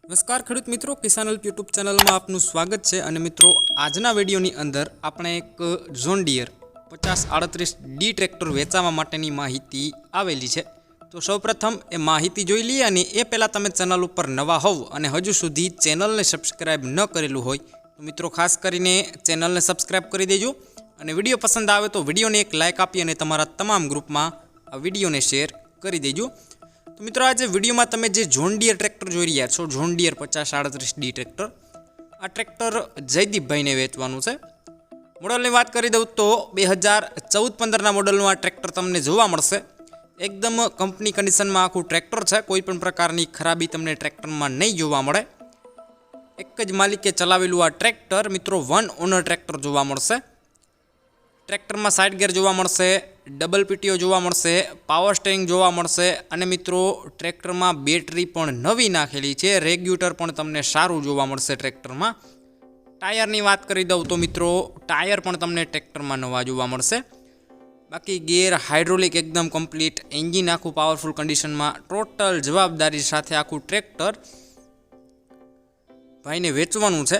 નમસ્કાર ખેડૂત મિત્રો, કિસાન હેલ્પ યુટ્યુબ ચેનલમાં આપનું સ્વાગત છે। અને મિત્રો, આજના વિડીયોની અંદર આપણે એક જોન ડીયર 5038D ટ્રેક્ટર વેચવા માટેની માહિતી આવેલી છે। તો સૌપ્રથમ એ માહિતી જોઈ લઈએ, અને એ પહેલાં તમે ચેનલ ઉપર નવા હોવ અને હજુ સુધી ચેનલને સબસ્ક્રાઈબ ન કરેલું હોય તો મિત્રો ખાસ કરીને ચેનલને સબસ્ક્રાઈબ કરી દેજો, અને વિડીયો પસંદ આવે તો વિડીયોને એક લાઇક આપી અને તમારા તમામ ગ્રુપમાં આ વિડીયોને શેર કરી દેજો। તો મિત્રો, આજે વિડીયોમાં તમે જે જોન ડીયર ટ્રેક્ટર જોઈ રહ્યા છો, જોન ડીયર 5038D ટ્રેક્ટર, આ ટ્રેક્ટર જયદીપભાઈને વેચવાનું છે। મોડલની વાત કરી દઉં તો 2014-15ના મોડલનું આ ટ્રેક્ટર તમને જોવા મળશે। એકદમ કંપની કન્ડિશનમાં આખું ટ્રેક્ટર છે, કોઈ પણ પ્રકારની ખરાબી તમને ટ્રેક્ટરમાં નહીં જોવા મળે। એક જ માલિકે ચલાવેલું આ ટ્રેક્ટર મિત્રો વન ઓનર ટ્રેક્ટર જોવા મળશે। ટ્રેક્ટરમાં સાઇડ ગેર જોવા મળશે, ડબલ પીટીઓ જોવા મળશે, પાવર સ્ટેરિંગ જોવા મળશે, અને મિત્રો ટ્રેક્ટરમાં બેટરી પણ નવી નાખેલી છે। રેગ્યુલેટર પણ તમને સારું જોવા મળશે ટ્રેક્ટરમાં। ટાયરની વાત કરી દઉં તો મિત્રો ટાયર પણ તમને ટ્રેક્ટરમાં નવા જોવા મળશે। બાકી ગેર હાઇડ્રોલિક એકદમ કમ્પ્લીટ, એન્જિન આખું પાવરફુલ કન્ડિશનમાં, ટોટલ જવાબદારી સાથે આખું ટ્રેક્ટર ભાઈને વેચવાનું છે।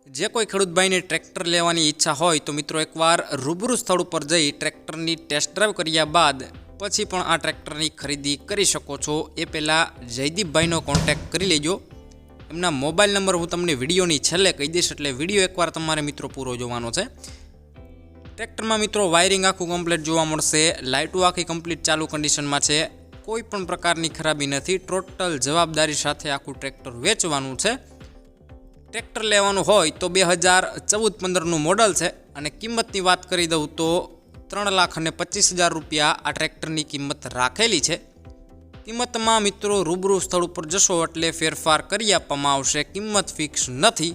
જે કોઈ ખેડૂત ભાઈને ટ્રેક્ટર લેવાની ઈચ્છા હોય તો મિત્રો એકવાર રૂબરૂ સ્થળ ઉપર જઈ ટ્રેક્ટરની ટેસ્ટ ડ્રાઈવ કર્યા બાદ પછી પણ આ ટ્રેક્ટરની ખરીદી કરી શકો છો। એ પહેલાં જયદીપભાઈનો કોન્ટેક્ટ કરી લેજો। એમના મોબાઈલ નંબર હું તમને વિડીયોની છેલ્લે કહી દઈશ, એટલે વિડીયો એકવાર તમારે મિત્રો પૂરો જોવાનો છે। ટ્રેક્ટરમાં મિત્રો વાયરિંગ આખું કમ્પ્લીટ જોવા મળશે, લાઇટો આખી કમ્પ્લીટ ચાલુ કન્ડિશનમાં છે, કોઈ પણ પ્રકારની ખરાબી નથી। ટોટલ જવાબદારી સાથે આખું ટ્રેક્ટર વેચવાનું છે। ટ્રેક્ટર લેવાનું હોય તો 2014-15નું મોડલ છે, અને કિંમતની વાત કરી દઉં તો 3,25,000 રૂપિયા આ ટ્રેક્ટરની કિંમત રાખેલી છે। કિંમતમાં મિત્રો રૂબરૂ સ્થળ ઉપર જશો એટલે ફેરફાર કરી આપવામાં આવશે, કિંમત ફિક્સ નથી।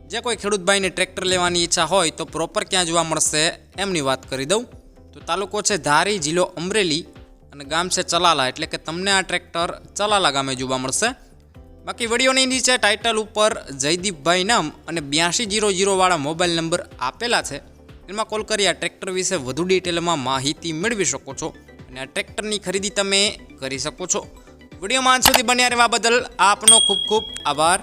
જે કોઈ ખેડૂત ભાઈને ટ્રેક્ટર લેવાની ઈચ્છા હોય તો પ્રોપર ક્યાં જોવા મળશે એમની વાત કરી દઉં તો તાલુકો છે ધારી, જિલ્લો અમરેલી, અને ગામ છે ચલાલા, એટલે કે તમને આ ટ્રેક્ટર ચલાલા ગામે જોવા મળશે। બાકી વિડીયોની નીચે ટાઇટલ ઉપર જયદીપભાઈ નામ અને 8200 વાળા મોબાઈલ નંબર આપેલા છે, એમાં કોલ કરી આ ટ્રેક્ટર વિશે વધુ ડિટેલમાં માહિતી મેળવી શકો છો, અને આ ટ્રેક્ટરની ખરીદી તમે કરી શકો છો। વિડીયોમાં અંત સુધી બન્યા રહેવા બદલ આપનો ખૂબ ખૂબ આભાર।